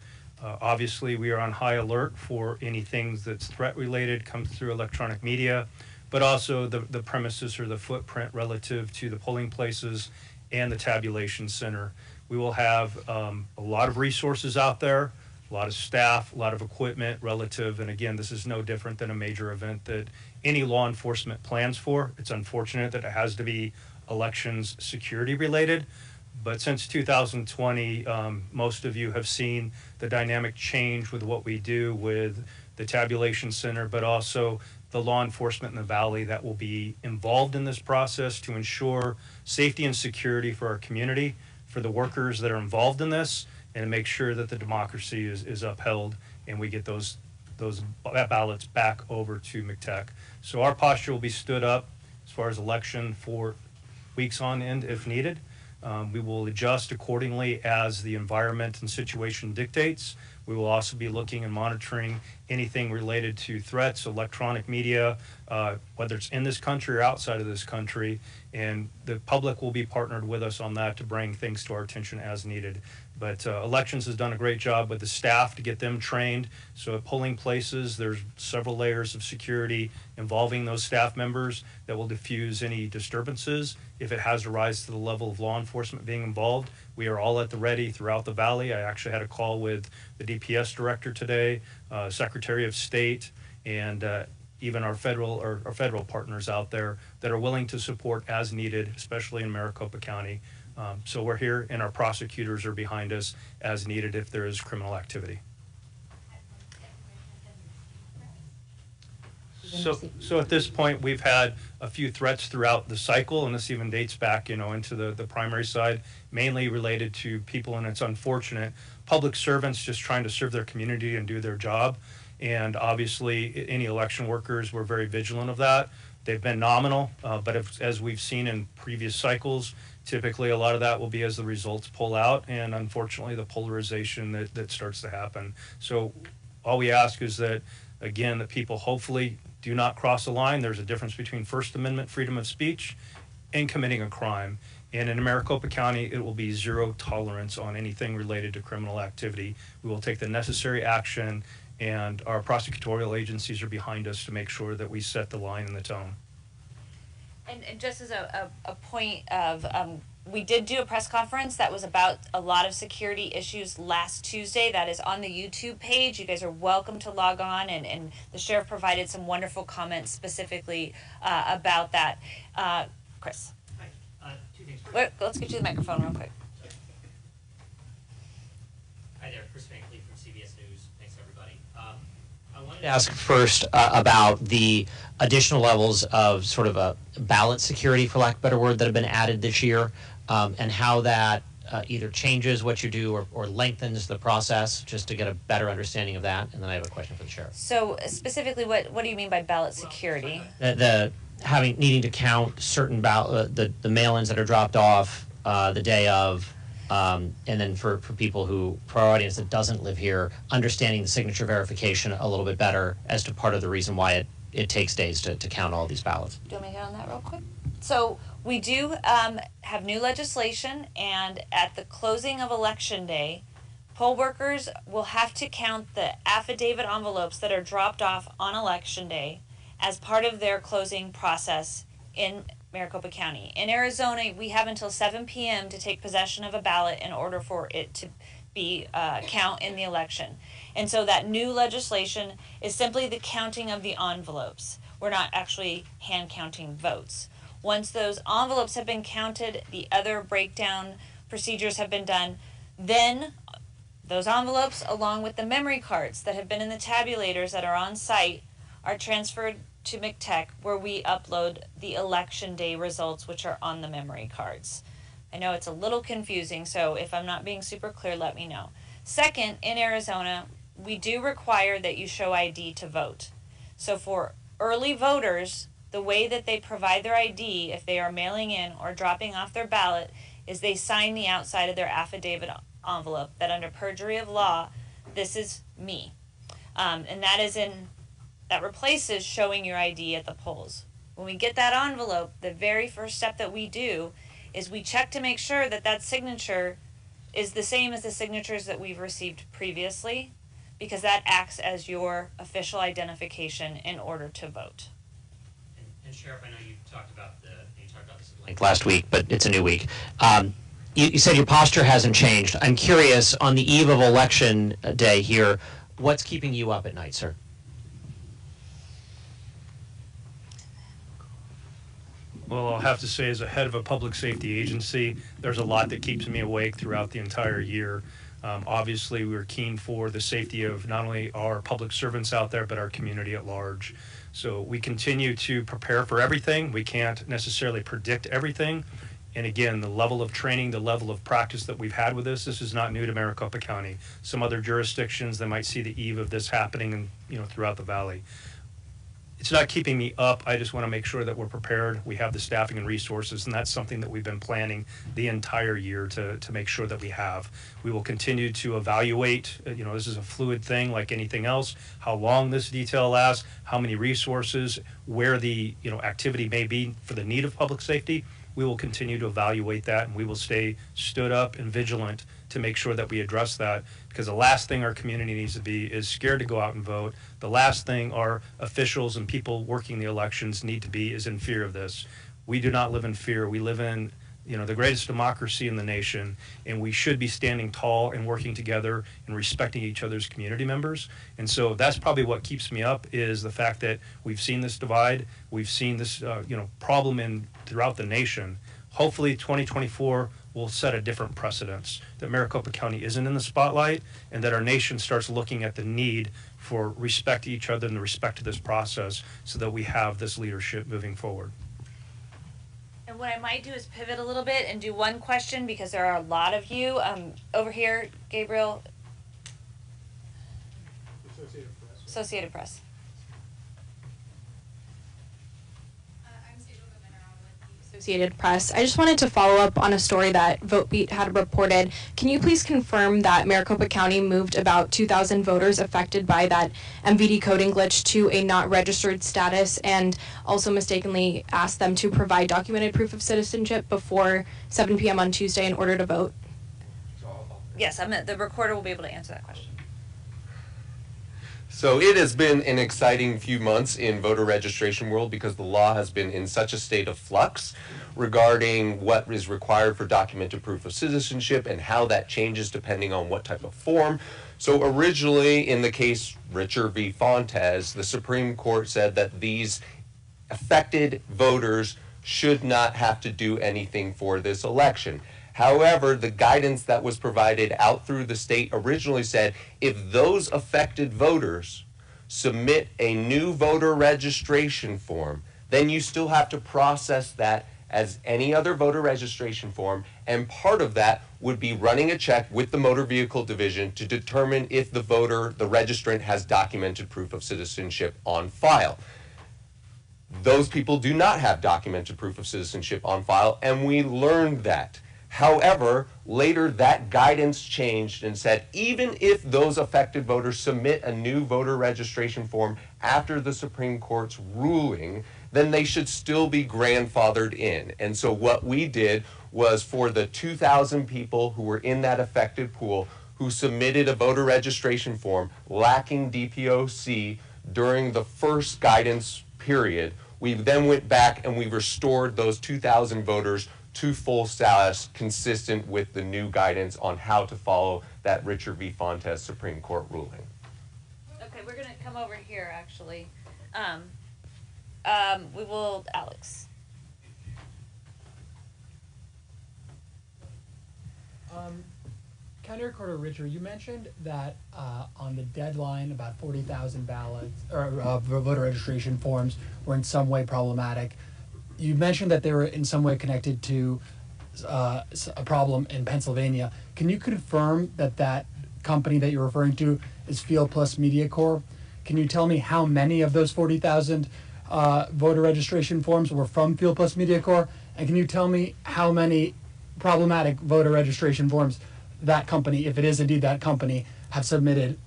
Obviously, we are on high alert for anything that's threat related, comes through electronic media, but also the premises or the footprint relative to the polling places and the tabulation center. We will have a lot of resources out there, a lot of staff, a lot of equipment relative, and again, this is no different than a major event that any law enforcement plans for. It's unfortunate that it has to be elections security related, but since 2020, most of you have seen the dynamic change with what we do with the tabulation center, but also the law enforcement in the Valley that will be involved in this process to ensure safety and security for our community, for the workers that are involved in this, and to make sure that the democracy is upheld and we get those ballots back over to McTech. So our posture will be stood up as far as election for weeks on end if needed. We will adjust accordingly as the environment and situation dictates. We will also be looking and monitoring anything related to threats, electronic media, whether it's in this country or outside of this country, and the public will be partnered with us on that to bring things to our attention as needed. But Elections has done a great job with the staff to get them trained. So at polling places, there's several layers of security involving those staff members that will diffuse any disturbances. If it has to rise to the level of law enforcement being involved, we are all at the ready throughout the Valley. I actually had a call with the DPS director today, Secretary of State, and even our federal partners out there that are willing to support as needed, especially in Maricopa County. So we're here, and our prosecutors are behind us as needed if there is criminal activity. So at this point, we've had a few threats throughout the cycle, and this even dates back, into the primary side, mainly related to people, and it's unfortunate, public servants just trying to serve their community and do their job. And obviously, any election workers were very vigilant of that. They've been nominal, but as we've seen in previous cycles, typically a lot of that will be as the results pull out, and unfortunately, the polarization that starts to happen. So all we ask is that, again, that people hopefully do not cross the line. There's a difference between First Amendment freedom of speech and committing a crime. And in Maricopa County, it will be zero tolerance on anything related to criminal activity. We will take the necessary action, and our prosecutorial agencies are behind us to make sure that we set the line and the tone. And just as a point of, we did do a press conference that was about a lot of security issues last Tuesday. That is on the YouTube page. You guys are welcome to log on, and the sheriff provided some wonderful comments specifically about that. Chris. Hi. Two things. Wait, let's get you the microphone real quick. Hi there, Chris Van Cleef from CBS News. Thanks, everybody. I wanted to ask first about the additional levels of sort of a ballot security, for lack of a better word, that have been added this year, and how that either changes what you do or lengthens the process, just to get a better understanding of that. And then I have a question for the sheriff. So specifically, what do you mean by ballot security? The needing to count certain the mail-ins that are dropped off the day of, and then for our audience that doesn't live here, understanding the signature verification a little bit better as to part of the reason why it takes days to count all these ballots. Do you want me to hit on that real quick? So we do have new legislation, and at the closing of Election Day, poll workers will have to count the affidavit envelopes that are dropped off on Election Day as part of their closing process in Maricopa County. In Arizona, we have until 7 p.m. to take possession of a ballot in order for it to be count in the election. And so that new legislation is simply the counting of the envelopes. We're not actually hand counting votes. Once those envelopes have been counted, the other breakdown procedures have been done, then those envelopes, along with the memory cards that have been in the tabulators that are on site, are transferred to McTech, where we upload the Election Day results, which are on the memory cards. I know it's a little confusing, so if I'm not being super clear, let me know. Second, in Arizona, we do require that you show ID to vote. So for early voters, the way that they provide their ID, if they are mailing in or dropping off their ballot, is they sign the outside of their affidavit envelope that under perjury of law, this is me. And that replaces showing your ID at the polls. When we get that envelope, the very first step that we do is we check to make sure that that signature is the same as the signatures that we've received previously, because that acts as your official identification in order to vote. And Sheriff, I know you talked about this at length last week, but it's a new week. You said your posture hasn't changed. I'm curious, on the eve of Election Day here, what's keeping you up at night, sir? Well, I'll have to say, as a head of a public safety agency, there's a lot that keeps me awake throughout the entire year. Obviously, we're keen for the safety of not only our public servants out there, but our community at large. So we continue to prepare for everything. We can't necessarily predict everything. And again, the level of training, the level of practice that we've had with this is not new to Maricopa County. Some other jurisdictions that might see the eve of this happening, throughout the valley. It's not keeping me up. I just want to make sure that we're prepared. We have the staffing and resources, and that's something that we've been planning the entire year to make sure that we have. We will continue to evaluate, this is a fluid thing like anything else, how long this detail lasts, how many resources, where the activity may be for the need of public safety. We will continue to evaluate that, and we will stay stood up and vigilant to make sure that we address that, because the last thing our community needs to be is scared to go out and vote. The last thing our officials and people working the elections need to be is in fear of this. We do not live in fear. We live in the greatest democracy in the nation, and we should be standing tall and working together and respecting each other's community members. And so that's probably what keeps me up, is the fact that we've seen this divide, we've seen this problem throughout the nation. Hopefully 2024 will set a different precedence, that Maricopa County isn't in the spotlight, and that our nation starts looking at the need for respect to each other and the respect to this process so that we have this leadership moving forward. And what I might do is pivot a little bit and do one question because there are a lot of you. Over here, Gabriel. Associated Press. Associated Press. I just wanted to follow up on a story that VoteBeat had reported. Can you please confirm that Maricopa County moved about 2,000 voters affected by that MVD coding glitch to a not registered status, and also mistakenly asked them to provide documented proof of citizenship before 7 p.m. on Tuesday in order to vote? Yes, the recorder will be able to answer that question. So it has been an exciting few months in voter registration world because the law has been in such a state of flux regarding what is required for documented proof of citizenship and how that changes depending on what type of form. So originally, in the case Richer v. Fontes, the Supreme Court said that these affected voters should not have to do anything for this election. However, the guidance that was provided out through the state originally said if those affected voters submit a new voter registration form, then you still have to process that as any other voter registration form, and part of that would be running a check with the Motor Vehicle Division to determine if the voter, the registrant, has documented proof of citizenship on file. Those people do not have documented proof of citizenship on file, and we learned that. However, later that guidance changed and said even if those affected voters submit a new voter registration form after the Supreme Court's ruling, then they should still be grandfathered in. And so what we did was for the 2,000 people who were in that affected pool who submitted a voter registration form lacking DPOC during the first guidance period, we then went back and we restored those 2,000 voters to full status consistent with the new guidance on how to follow that Richer v. Fontes Supreme Court ruling. Okay, we're going to come over here, actually. We will, Alex. County Recorder Richer, you mentioned that on the deadline about 40,000 ballots or voter registration forms were in some way problematic. You mentioned that they were in some way connected to a problem in Pennsylvania. Can you confirm that that company that you're referring to is Field Plus Media Corp? Can you tell me how many of those 40,000 voter registration forms were from Field Plus Media Corp? And can you tell me how many problematic voter registration forms that company, if it is indeed that company, have submitted,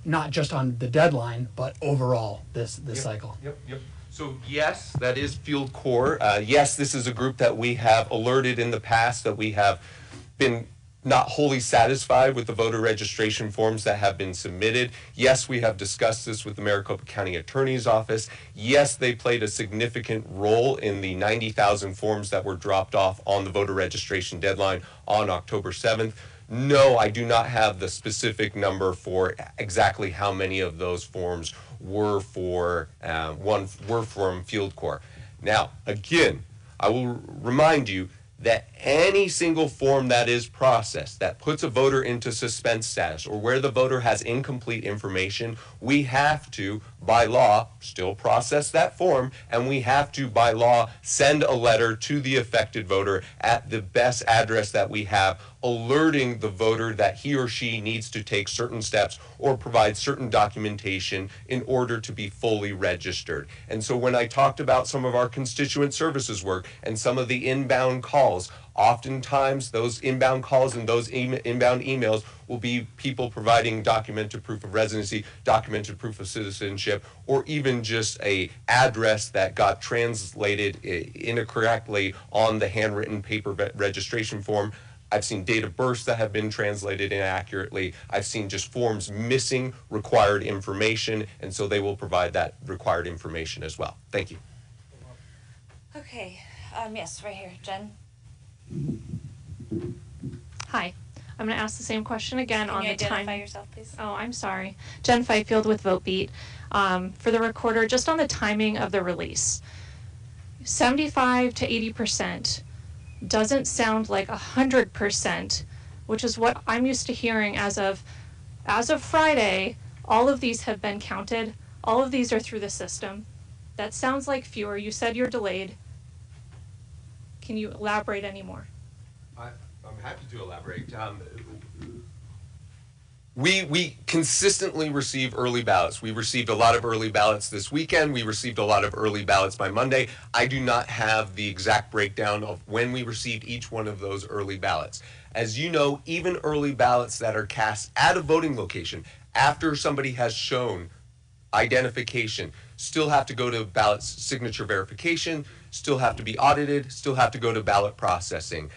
not just on the deadline, but overall this cycle? Yep. So yes, that is Field Corps. Yes, this is a group that we have alerted in the past that we have been not wholly satisfied with the voter registration forms that have been submitted. Yes, we have discussed this with the Maricopa County Attorney's Office. Yes, they played a significant role in the 90,000 forms that were dropped off on the voter registration deadline on October 7th. No, I do not have the specific number for exactly how many of those forms were from Field Corps. Now, again, I will remind you that any single form that is processed that puts a voter into suspense status or where the voter has incomplete information, we have to, by law, still process that form, and we have to, by law, send a letter to the affected voter at the best address that we have, alerting the voter that he or she needs to take certain steps or provide certain documentation in order to be fully registered. And so when I talked about some of our constituent services work and some of the inbound calls, oftentimes those inbound calls and those inbound emails will be people providing documented proof of residency, documented proof of citizenship, or even just a address that got translated incorrectly on the handwritten paper registration form. I've seen date of births that have been translated inaccurately. I've seen just forms missing required information, and so they will provide that required information as well. Thank you. Okay. Yes, right here, Jen. Hi. I'm going to ask the same question again on the time. Can you identify yourself, please? Oh, I'm sorry. Jen Fifield with VoteBeat. For the recorder, just on the timing of the release. 75 to 80% doesn't sound like 100%, which is what I'm used to hearing as of Friday. All of these have been counted. All of these are through the system. That sounds like fewer. You said you're delayed. Can you elaborate any more? I'm happy to elaborate. We consistently receive early ballots. We received a lot of early ballots this weekend. We received a lot of early ballots by Monday. I do not have the exact breakdown of when we received each one of those early ballots. As you know, even early ballots that are cast at a voting location after somebody has shown identification still have to go to ballot signature verification, still have to be audited, still have to go to ballot processing.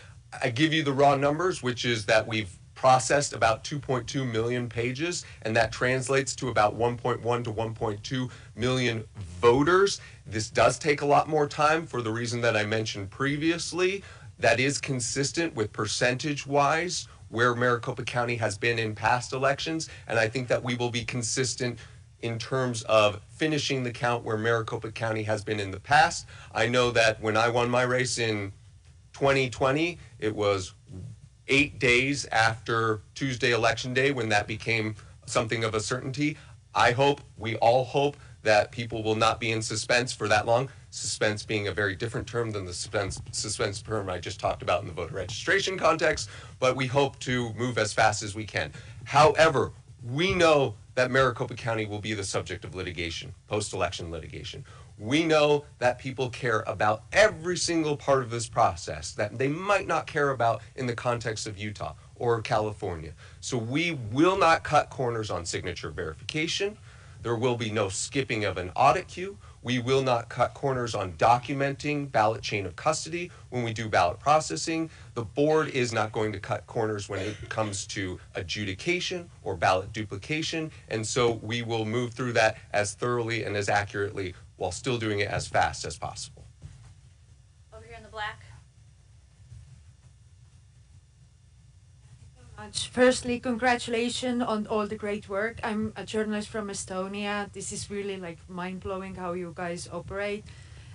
I give you the raw numbers, which is that we've processed about 2.2 million pages, and that translates to about 1.1 to 1.2 million voters. This does take a lot more time for the reason that I mentioned previously. That is consistent with percentage-wise where Maricopa County has been in past elections, and I think that we will be consistent in terms of finishing the count where Maricopa County has been in the past. I know that when I won my race in 2020, it was 8 days after Tuesday election day when that became something of a certainty. I hope, we all hope, that people will not be in suspense for that long. Suspense being a very different term than the suspense term I just talked about in the voter registration context, but we hope to move as fast as we can. However, we know that Maricopa County will be the subject of litigation, post-election litigation. We know that people care about every single part of this process that they might not care about in the context of Utah or California. So we will not cut corners on signature verification. There will be no skipping of an audit queue. We will not cut corners on documenting ballot chain of custody when we do ballot processing. The board is not going to cut corners when it comes to adjudication or ballot duplication. And so we will move through that as thoroughly and as accurately while still doing it as fast as possible. Over here in the black. Firstly, congratulations on all the great work. I'm a journalist from Estonia. This is really like mind-blowing how you guys operate.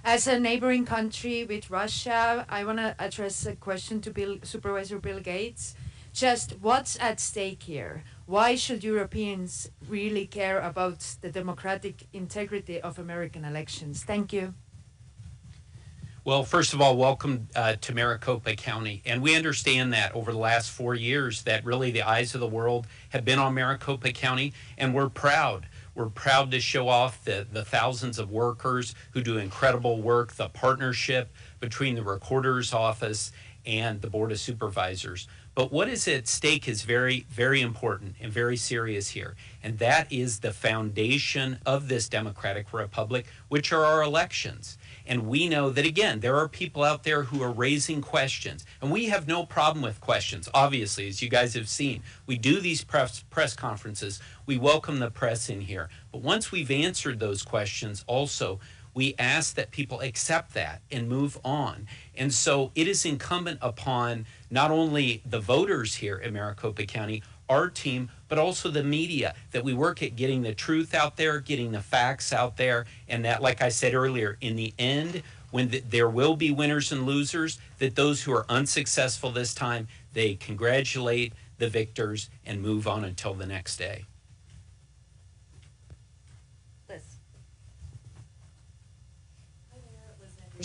As a neighboring country with Russia, I want to address a question to Supervisor Bill Gates. Just what's at stake here? Why should Europeans really care about the democratic integrity of American elections? Thank you. Well, first of all, welcome to Maricopa County. And we understand that over the last 4 years that really the eyes of the world have been on Maricopa County, and we're proud. We're proud to show off the thousands of workers who do incredible work, the partnership between the Recorder's Office and the Board of Supervisors. But what is at stake is very, very important and very serious here. And that is the foundation of this democratic republic, which are our elections. And we know that, again, there are people out there who are raising questions. And we have no problem with questions, obviously, as you guys have seen. We do these press conferences. We welcome the press in here. But once we've answered those questions, also, we ask that people accept that and move on. And so it is incumbent upon not only the voters here in Maricopa County, our team, but also the media, that we work at getting the truth out there, getting the facts out there, and that, like I said earlier, in the end, when there will be winners and losers, that those who are unsuccessful this time, they congratulate the victors and move on until the next day.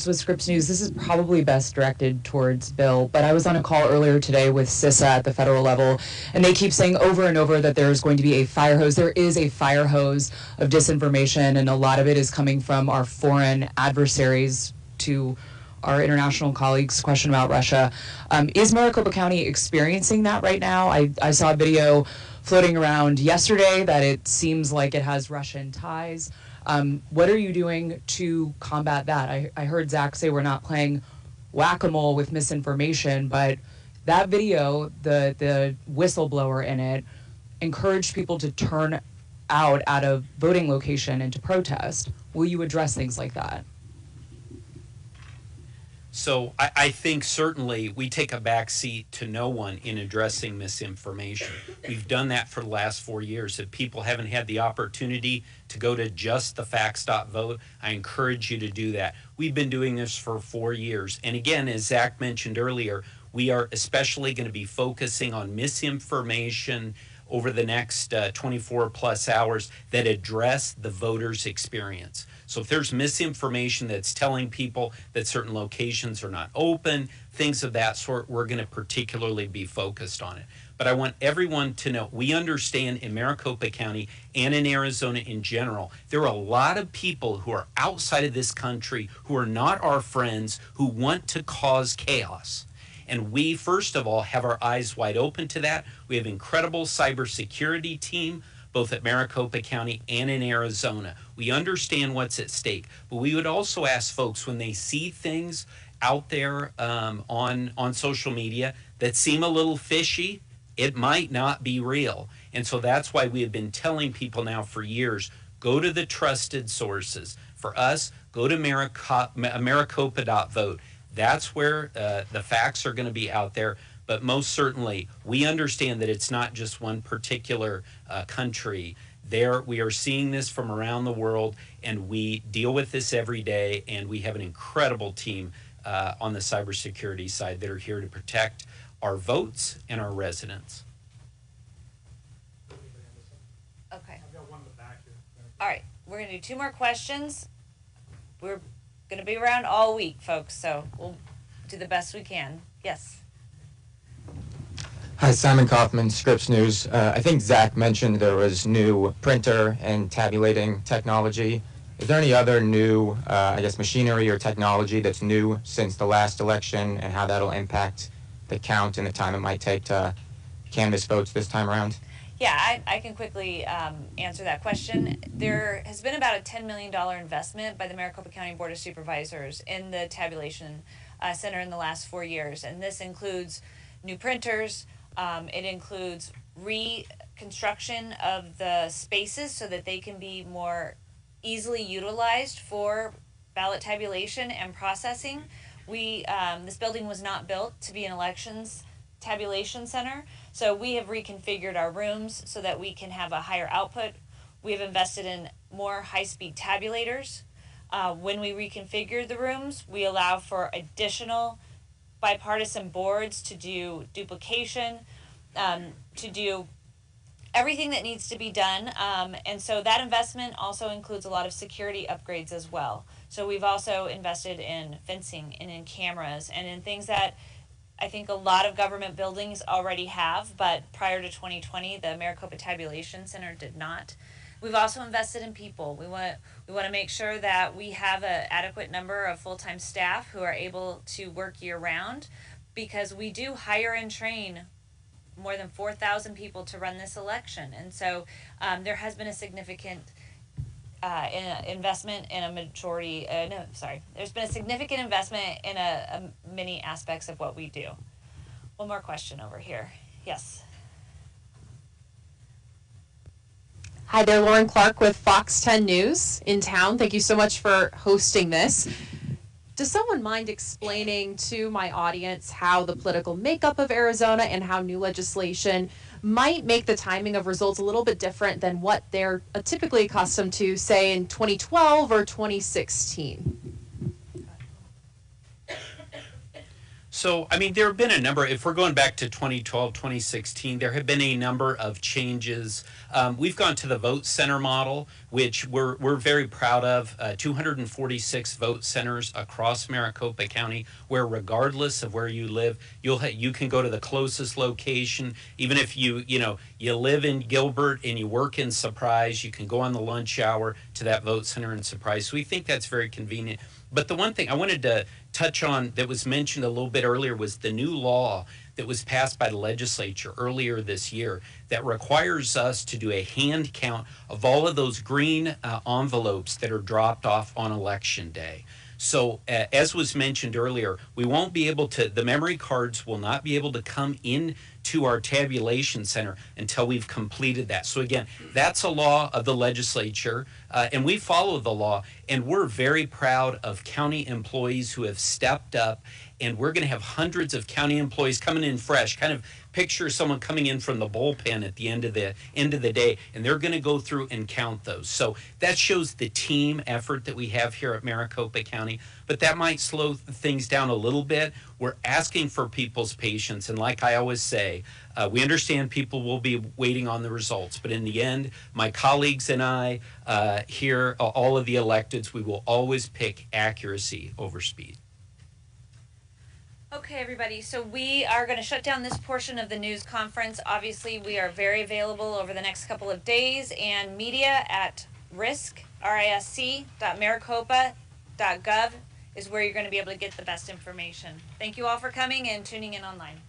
With Scripps News, this is probably best directed towards Bill, but I was on a call earlier today with CISA at the federal level, and they keep saying over and over that there's going to be a fire hose. There is a fire hose of disinformation, and a lot of it is coming from our foreign adversaries. To our international colleagues' question about Russia, is Maricopa County experiencing that right now? I saw a video floating around yesterday that it seems like it has Russian ties. What are you doing to combat that? I heard Zach say we're not playing whack-a-mole with misinformation, but that video, the whistleblower in it, encouraged people to turn out at a voting location and to protest. Will you address things like that? So I think certainly we take a back seat to no one in addressing misinformation. We've done that for the last 4 years. If people haven't had the opportunity to go to justthefacts.vote, I encourage you to do that. We've been doing this for 4 years. And again, as Zach mentioned earlier, we are especially going to be focusing on misinformation over the next 24 plus hours that address the voter's experience. So if there's misinformation that's telling people that certain locations are not open, things of that sort, we're going to particularly be focused on it. But I want everyone to know, we understand in Maricopa County and in Arizona in general, there are a lot of people who are outside of this country who are not our friends, who want to cause chaos. And we, first of all, have our eyes wide open to that. We have an incredible cybersecurity team, both at Maricopa County and in Arizona. We understand what's at stake, but we would also ask folks when they see things out there on social media that seem a little fishy, it might not be real. And so that's why we have been telling people now for years, go to the trusted sources. For us, go to Maricopa.vote. That's where the facts are going to be out there. But most certainly, we understand that it's not just one particular country. We are seeing this from around the world, and we deal with this every day, and we have an incredible team on the cybersecurity side that are here to protect our votes and our residents. Okay. All right, we're going to do 2 more questions. We're going to be around all week, folks, so we'll do the best we can. Yes. Hi, Simon Kaufman, Scripps News. I think Zach mentioned there was new printer and tabulating technology. Is there any other new, machinery or technology that's new since the last election, and how that'll impact the count and the time it might take to canvass votes this time around? Yeah, I can quickly answer that question. There has been about a $10 million investment by the Maricopa County Board of Supervisors in the tabulation center in the last 4 years, and this includes new printers. It includes reconstruction of the spaces so that they can be more easily utilized for ballot tabulation and processing. This building was not built to be an elections tabulation center, so we have reconfigured our rooms so that we can have a higher output. We have invested in more high-speed tabulators. When we reconfigure the rooms, we allow for additional bipartisan boards to do duplication, to do everything that needs to be done. And so that investment also includes a lot of security upgrades as well. So we've also invested in fencing and in cameras and in things that I think a lot of government buildings already have, but prior to 2020, the Maricopa Tabulation Center did not. We've also invested in people. We want to make sure that we have an adequate number of full-time staff who are able to work year-round, because we do hire and train more than 4,000 people to run this election. And so there has been a significant investment in there's been a significant investment in many aspects of what we do. One more question over here. Yes. Hi there, Lauren Clark with Fox 10 News in town. Thank you so much for hosting this. Does someone mind explaining to my audience how the political makeup of Arizona and how new legislation might make the timing of results a little bit different than what they're typically accustomed to, say, in 2012 or 2016? So, I mean, there have been a number, if we're going back to 2012, 2016, there have been a number of changes. We've gone to the vote center model, which we're very proud of. 246 vote centers across Maricopa County, where regardless of where you live, you can go to the closest location. Even if you live in Gilbert and you work in Surprise, you can go on the lunch hour to that vote center in Surprise. So we think that's very convenient. But the one thing I wanted to touch on that was mentioned a little bit earlier was the new law that was passed by the legislature earlier this year that requires us to do a hand count of all of those green envelopes that are dropped off on election day. So as was mentioned earlier, we won't be able to, the memory cards will not be able to come in to our tabulation center until we've completed that. So again, that's a law of the legislature, and we follow the law, and we're very proud of county employees who have stepped up, and we're going to have hundreds of county employees coming in fresh. Kind of picture someone coming in from the bullpen at the end of the day, and they're going to go through and count those. So that shows the team effort that we have here at Maricopa County, but that might slow things down a little bit. We're asking for people's patience, and like I always say, we understand people will be waiting on the results, but in the end, my colleagues and I here, all of the electeds, we will always pick accuracy over speed. Okay, everybody, so we are going to shut down this portion of the news conference. Obviously, we are very available over the next couple of days, and media at risc.maricopa.gov is where you're going to be able to get the best information. Thank you all for coming and tuning in online.